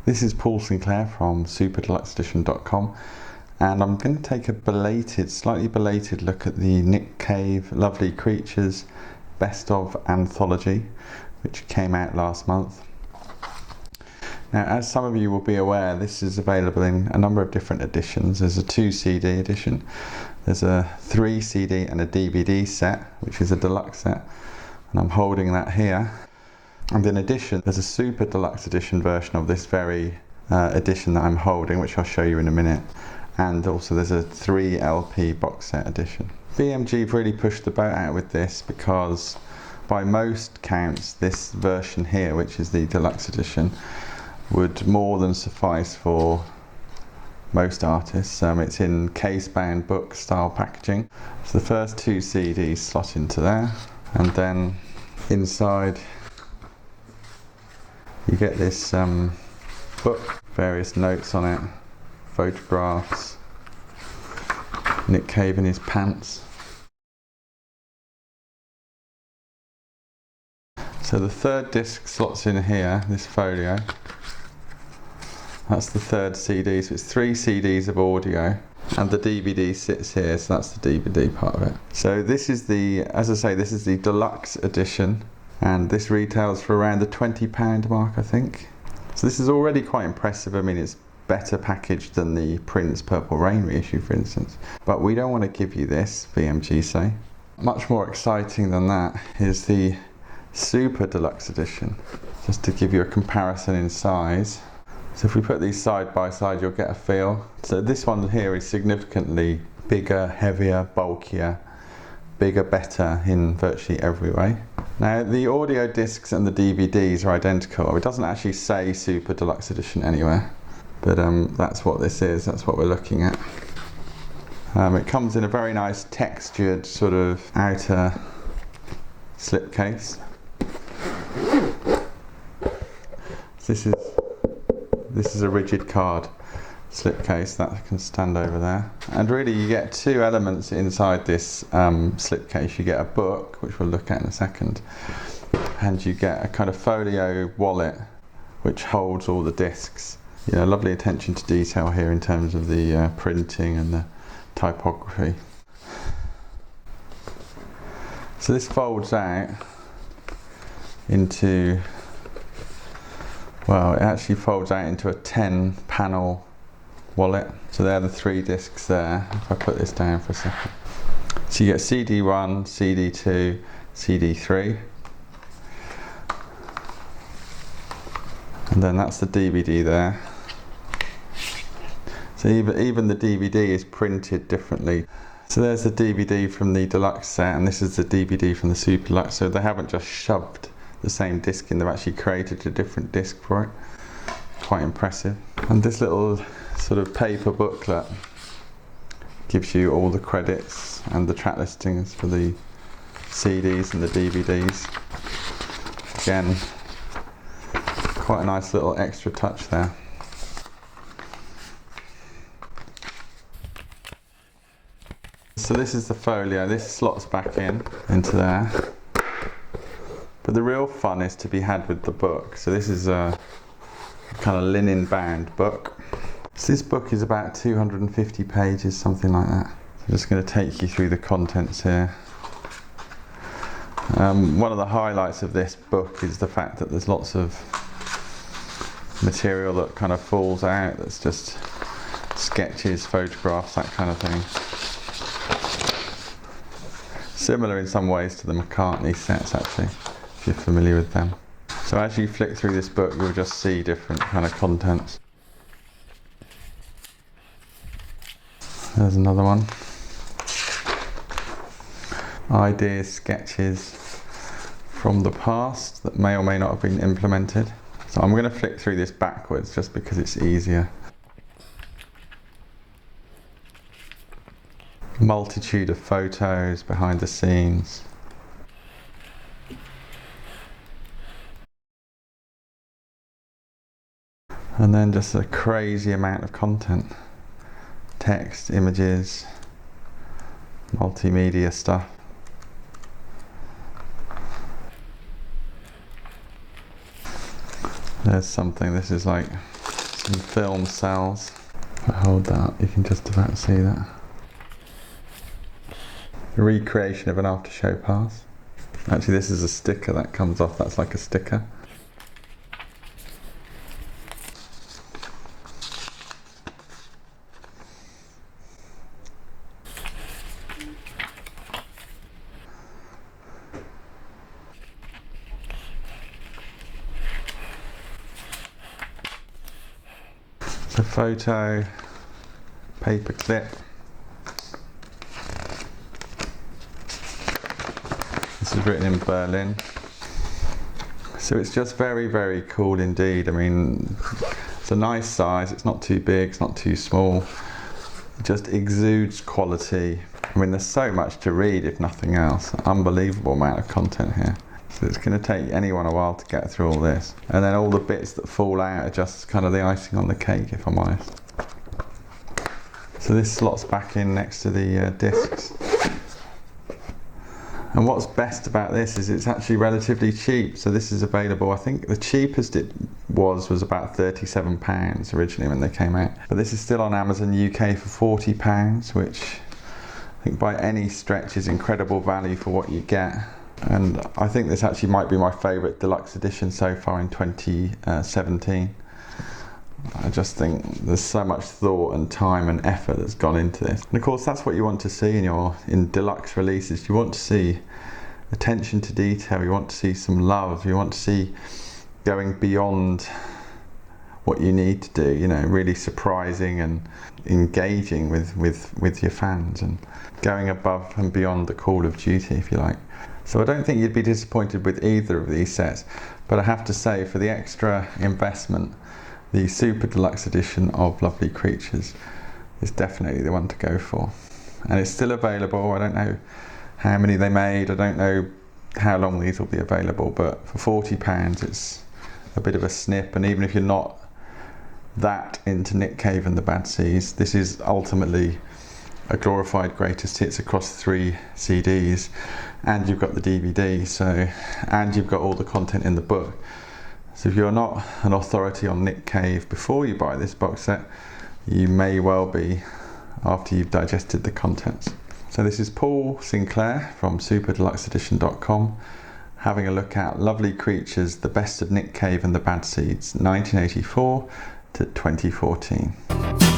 This is Paul Sinclair from superdeluxeedition.com, and I'm going to take a slightly belated look at the Nick Cave Lovely Creatures Best of Anthology, which came out last month. Now, as some of you will be aware, this is available in a number of different editions. There's a 2 CD edition, there's a 3 CD and a DVD set, which is a deluxe set, and I'm holding that here. And in addition, there's a super deluxe edition version of this very edition that I'm holding, which I'll show you in a minute. And also there's a 3 LP box set edition. BMG have really pushed the boat out with this because by most counts, this version here, which is the deluxe edition, would more than suffice for most artists. It's in case-bound book style packaging. So the first 2 CDs slot into there, and then inside you get this book, various notes on it, photographs, Nick Cave in his pants. So the third disc slots in here, this folio. That's the third CD, so it's 3 CDs of audio, and the DVD sits here, so that's the DVD part of it. So this is the, as I say, this is the deluxe edition, and this retails for around the £20 mark, I think. So this is already quite impressive. I mean, it's better packaged than the Prince Purple Rain reissue, for instance. But we don't want to give you this, BMG say. Much more exciting than that is the Super Deluxe Edition, just to give you a comparison in size. So if we put these side by side, you'll get a feel. So this one here is significantly bigger, heavier, bulkier, bigger, better in virtually every way. Now, the audio discs and the DVDs are identical. It doesn't actually say Super Deluxe Edition anywhere, but that's what this is, that's what we're looking at. It comes in a very nice textured sort of outer slipcase. This is a rigid card slipcase that can stand over there, and really you get 2 elements inside this slipcase. You get a book, which we'll look at in a second, and you get a kind of folio wallet which holds all the discs. You know, lovely attention to detail here in terms of the printing and the typography. So this folds out into, well, it actually folds out into a 10 panel wallet. So there are the 3 discs there, if I put this down for a second. So you get CD1, CD2, CD3. And then that's the DVD there. So even the DVD is printed differently. So there's the DVD from the deluxe set, and this is the DVD from the super deluxe. So they haven't just shoved the same disc in, they've actually created a different disc for it. Quite impressive. And this little sort of paper booklet gives you all the credits and the track listings for the CDs and the DVDs. Again, quite a nice little extra touch there. So this is the folio, this slots back into there. But the real fun is to be had with the book. So this is a kind of linen bound book. So this book is about 250 pages, something like that. So I'm just going to take you through the contents here. One of the highlights of this book is the fact that there's lots of material that kind of falls out, that's just sketches, photographs, that kind of thing. Similar in some ways to the McCartney sets, actually, if you're familiar with them. So as you flick through this book, you'll just see different kind of contents. There's another one. Ideas, sketches from the past that may or may not have been implemented. So I'm going to flick through this backwards just because it's easier. Multitude of photos behind the scenes. And then just a crazy amount of content. Text, images, multimedia stuff. There's something, this is like some film cells. If I hold that up, you can just about see that. A recreation of an after show pass. Actually, this is a sticker that comes off, that's like a sticker. It's a photo, paper clip. This is written in Berlin. So it's just very, very cool indeed. I mean, it's a nice size, it's not too big, it's not too small. It just exudes quality. I mean, there's so much to read, if nothing else. Unbelievable amount of content here. So it's going to take anyone a while to get through all this. And then all the bits that fall out are just kind of the icing on the cake, if I'm honest. So this slots back in next to the discs. And what's best about this is it's actually relatively cheap. So this is available, I think the cheapest it was about £37 originally when they came out. But this is still on Amazon UK for £40, which I think by any stretch is incredible value for what you get. And I think this actually might be my favourite deluxe edition so far in 2017. I just think there's so much thought and time and effort that's gone into this. And of course that's what you want to see in deluxe releases. You want to see attention to detail, you want to see some love, you want to see going beyond what you need to do, you know, really surprising and engaging with your fans and going above and beyond the call of duty, if you like. So I don't think you'd be disappointed with either of these sets, but I have to say for the extra investment, the Super Deluxe edition of Lovely Creatures is definitely the one to go for. And it's still available. I don't know how many they made, I don't know how long these will be available, but for £40 it's a bit of a snip. And even if you're not that into Nick Cave and the Bad Seeds, this is ultimately a glorified greatest hits across 3 CDs, and you've got the DVD, and you've got all the content in the book. So if you're not an authority on Nick Cave before you buy this box set, you may well be after you've digested the contents. So this is Paul Sinclair from superdeluxeedition.com having a look at Lovely Creatures, the best of Nick Cave and the Bad Seeds, 1984 to 2014.